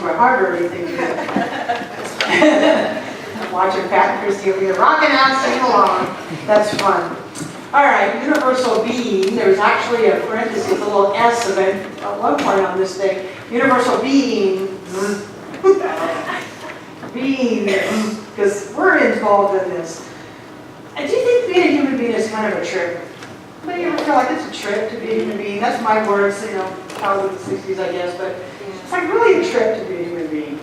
by heart or anything. I'm watching Pat and Christy over here rocking out, singing along. That's fun. All right, universal being. There's actually a parenthesis, a little S of it at one point on this thing. Universal being. Being, because we're involved in this. And do you think being a human being is kind of a trip? Anybody ever feel like it's a trip to be a human being? That's my words, you know, out of the 60s, I guess, but it's like really a trip to be a human being.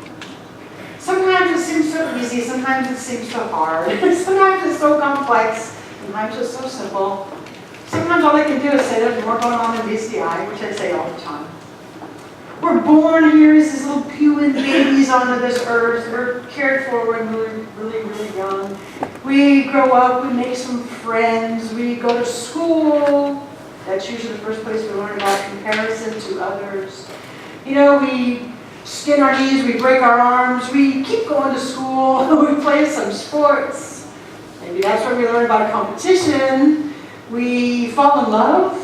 Sometimes it seems so easy, sometimes it seems so hard, sometimes it's so complex, sometimes it's so simple. Sometimes all they can do is say there's more going on than meets the eye, which I say all the time. We're born here as these little puny babies onto this earth. We're cared for when we're really, really young. We grow up, we make some friends, we go to school. That's usually the first place we learn about comparison to others. You know, we skin our knees, we break our arms, we keep going to school, we play some sports. Maybe that's where we learn about competition. We fall in love.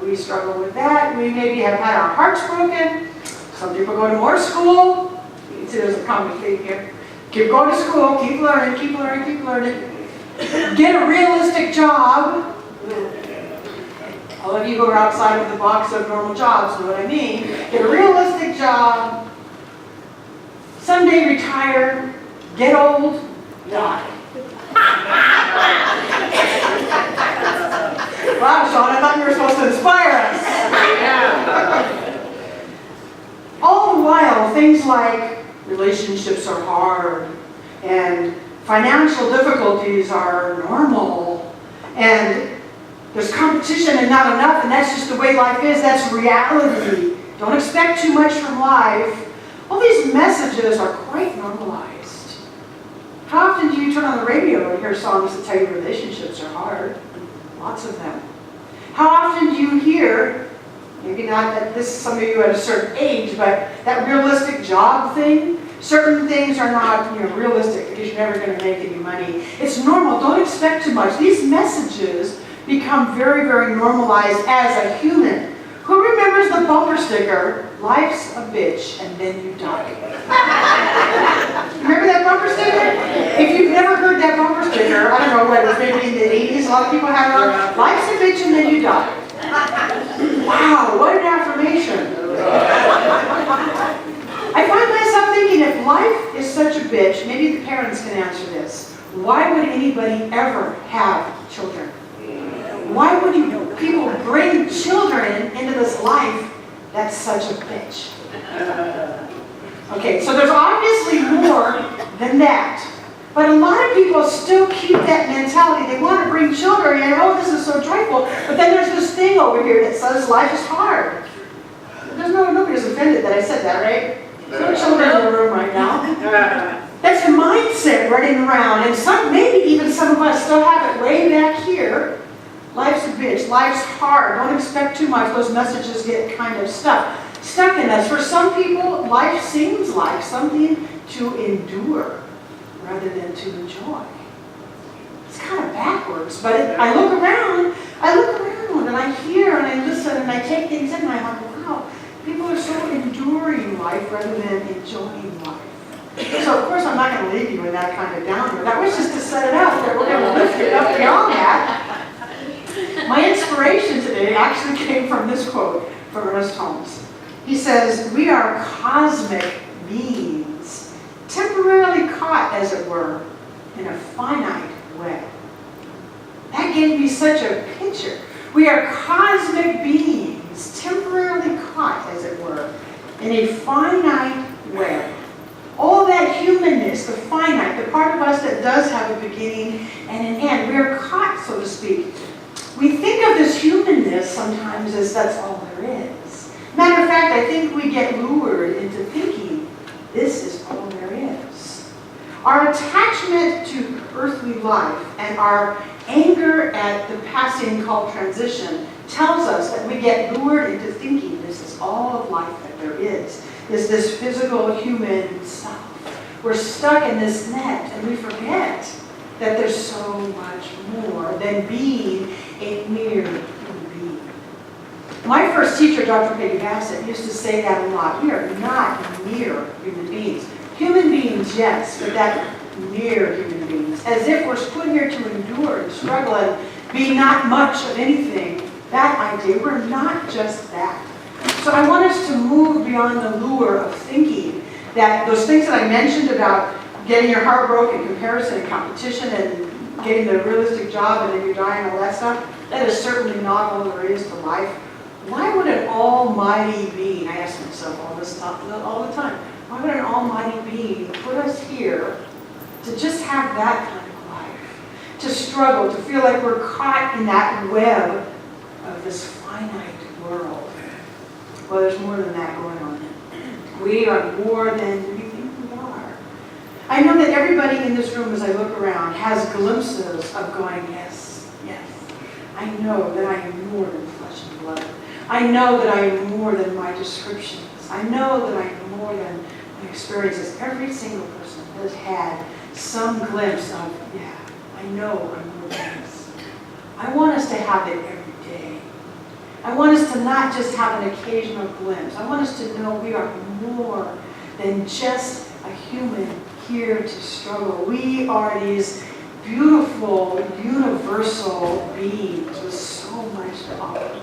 We struggle with that. We maybe have had our hearts broken. Some people go to more school. You can see there's a common theme here. Keep going to school, keep learning, keep learning, keep learning. Get a realistic job. All of you who are outside of the box of normal jobs know what I mean. Get a realistic job. Someday retire. Get old. Die. Wow, Sean, I thought you were supposed to inspire us. Yeah. All the while, things like relationships are hard, and financial difficulties are normal, and there's competition and not enough, and that's just the way life is. That's reality. Don't expect too much from life. All these messages are quite normalized. How often do you turn on the radio and hear songs that tell you relationships are hard? Lots of them. How often do you hear, maybe not that this is some of you at a certain age, but that realistic job thing? Certain things are not, realistic because you're never going to make any money. It's normal. Don't expect too much. These messages become very, very normalized as a human. Who remembers the bumper sticker, life's a bitch and then you die? Remember that bumper sticker? If you've never heard that bumper sticker, I don't know what it was, maybe in the 80s, a lot of people had it on, life's a bitch and then you die. Wow, what an affirmation. I find myself thinking, if life is such a bitch, maybe the parents can answer this. Why would anybody ever have children? Why would people bring children into this life that's such a bitch? Okay, so there's obviously more than that. But a lot of people still keep that mentality. They want to bring children in, oh, this is so joyful. But then there's this thing over here that says life is hard. Nobody's offended that I said that, right? No children in the room right now. That's the mindset running around. And maybe even some of us still have it way back here. Life's a bitch. Life's hard. Don't expect too much. Those messages get kind of stuck in us. For some people, life seems like something to endure rather than to enjoy. It's kind of backwards, but I look around and I hear and I listen and I take things in and I'm like, wow, people are so enduring life rather than enjoying life. So of course I'm not going to leave you in that kind of downer. That was just to set it up that we're going to lift it up beyond that. My inspiration today actually came from this quote from Ernest Holmes. He says, "We are cosmic beings, temporarily caught, as it were, in a finite web." That gave me such a picture. We are cosmic beings, temporarily caught, as it were, in a finite web. All that humanness, the finite, the part of us that does have a beginning and an end, we are caught, so to speak. We think of this humanness sometimes as that's all there is. Matter of fact, I think we get lured into thinking this is all there is. Our attachment to earthly life and our anger at the passing called transition tells us that we get lured into thinking this is all of life that there is this physical human stuff. We're stuck in this net and we forget that there's so much more than being a mere human being. My first teacher, Dr. Peggy Bassett, used to say that a lot. We are not mere yes, but that mere human beings, as if we're put here to endure and struggle and be not much of anything. That idea, we're not just that. So I want us to move beyond the lure of thinking that those things that I mentioned about getting your heart broken, comparison and competition and getting the realistic job and then you die and all that stuff, that is certainly not all there is to life. Why would an almighty being, I ask myself all the time, why would an almighty being put us here to just have that kind of life? To struggle, to feel like we're caught in that web of this finite world. Well, there's more than that going on. We are more than we think we are. I know that everybody in this room, as I look around, has glimpses of going, yes, yes. I know that I am more than flesh and blood. I know that I am more than my descriptions. I know that I am more than my experiences. Every single person has had some glimpse of, yeah, I know I'm more than this. I want us to have it every day. I want us to not just have an occasional glimpse. I want us to know we are more than just a human here to struggle. We are these beautiful, universal beings with so much to offer.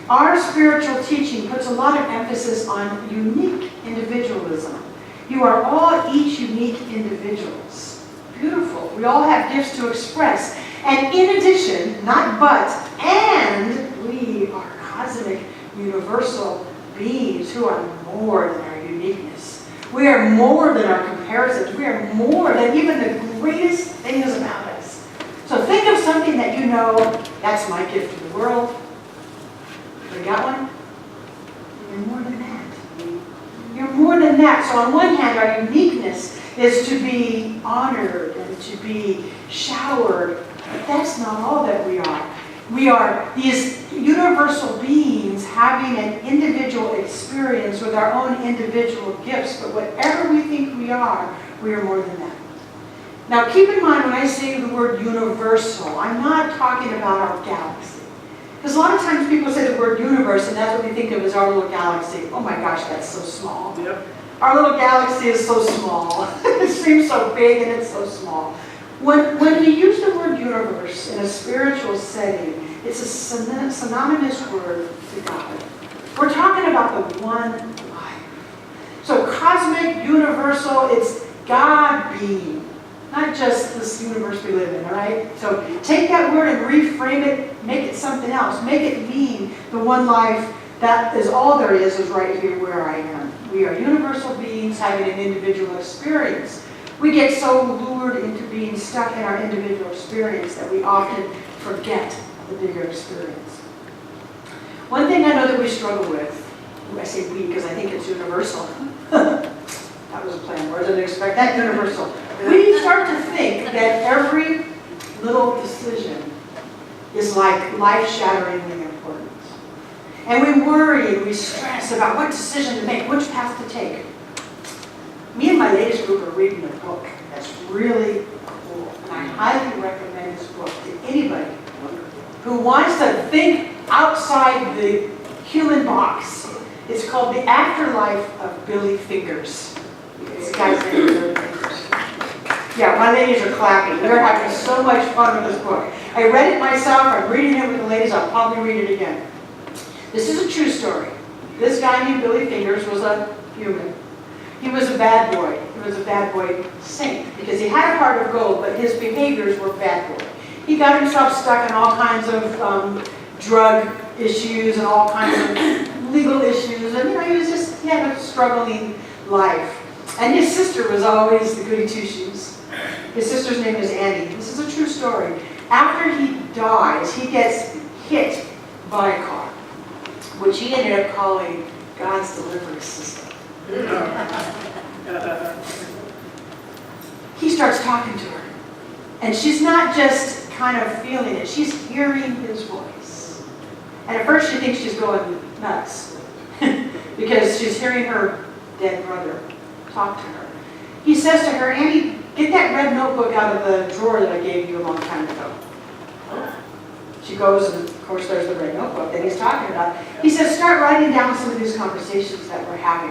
Our spiritual teaching puts a lot of emphasis on unique individualism. You are all each unique individuals. Beautiful. We all have gifts to express. And in addition, not but, and we are cosmic, universal beings who are more than our uniqueness. We are more than our comparisons. We are more than even the greatest things about us. So think of something that you know, that's my gift to the world. You got one? You're more than that. You're more than that. So on one hand, our uniqueness is to be honored and to be showered. But that's not all that we are. We are these universal beings having an individual experience with our own individual gifts. But whatever we think we are more than that. Now keep in mind when I say the word universal, I'm not talking about our galaxy. Because a lot of times people say the word universe and that's what we think of as our little galaxy. Oh my gosh, that's so small. Yep. Our little galaxy is so small. It seems so big and it's so small. When we use the word universe in a spiritual setting, it's a synonymous word to God. We're talking about the one life. So cosmic, universal, it's God being, not just this universe we live in, all right? So take that word and reframe it, make it something else. Make it mean the one life that is all there is right here where I am. We are universal beings having an individual experience. We get so lured into being stuck in our individual experience that we often forget the bigger experience. One thing I know that we struggle with, I say we because I think it's universal. That was a plan, I didn't expect that universal. We start to think that every little decision is like life-shatteringly important. And we worry and we stress about what decision to make, which path to take. Me and my ladies group are reading a book that's really cool. And I highly recommend this book to anybody who wants to think outside the human box. It's called The Afterlife of Billy Fingers. This guy's name is Billy Fingers. Yeah, my ladies are clapping. They're having so much fun with this book. I read it myself. I'm reading it with the ladies. I'll probably read it again. This is a true story. This guy named Billy Fingers was a human. He was a bad boy. He was a bad boy saint because he had a heart of gold, but his behaviors were bad boy. He got himself stuck in all kinds of drug issues and all kinds of legal issues, and he had a struggling life. And his sister was always the goody two-shoes. His sister's name is Annie. This is a true story. After he dies, he gets hit by a car, which he ended up calling God's delivery system. He starts talking to her. And she's not just kind of feeling it, she's hearing his voice. And at first she thinks she's going nuts because she's hearing her dead brother talk to her. He says to her, Annie, get that red notebook out of the drawer that I gave you a long time ago. She goes, and of course there's the red notebook that he's talking about. He says, start writing down some of these conversations that we're having.